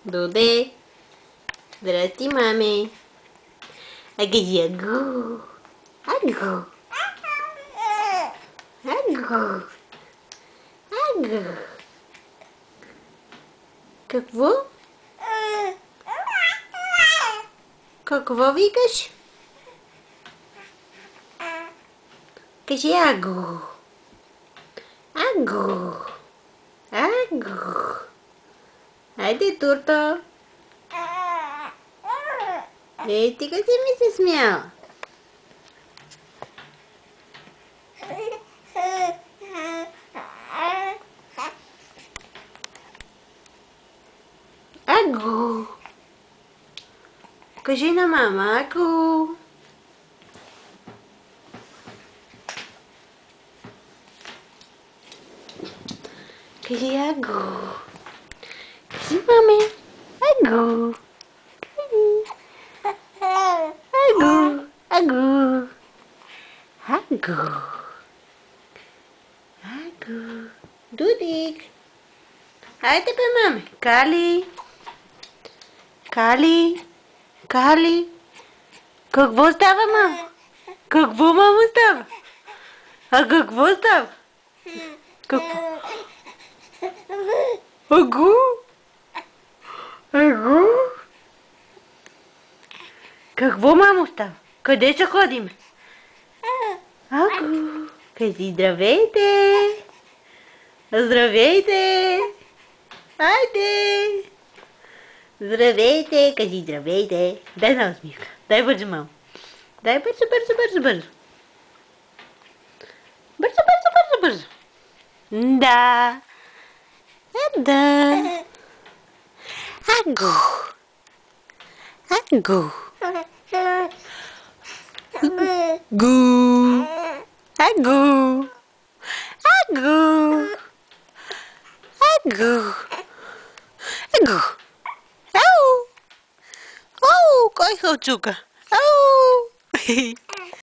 Дуде. Здрасти, маме. Кажи агу. Агу. Агу. Агу. Какво? Какво викаш? Кажи агу. Агу. Агу. Хайде, турто. Ей, ти къде ми се смял? Агу. Кажи на мама, агу. Кажи агу. Кажи маме, агу. Агу. Агу. Агу. Агу. Дудик. Хайде бе, маме. Кали. Кали. Кали. Какво става, мама? Какво, мама, става? А какво става? Какво? Агу. Агу. Какво, мамо, става? Къде ще ходим? Агу. Кажи здравейте. Здравейте. Хайде. Здравейте. Кажи здравейте. Дай на усмивка. Дай бързо, мамо. Дай бързо, бързо, бързо, бързо. Бързо, бързо, бързо, бързо. Да. Да. Агу. Агу. Гу. Агу. Агу. Агу. Агу. Ау. Ау, кой хълчука? Ау.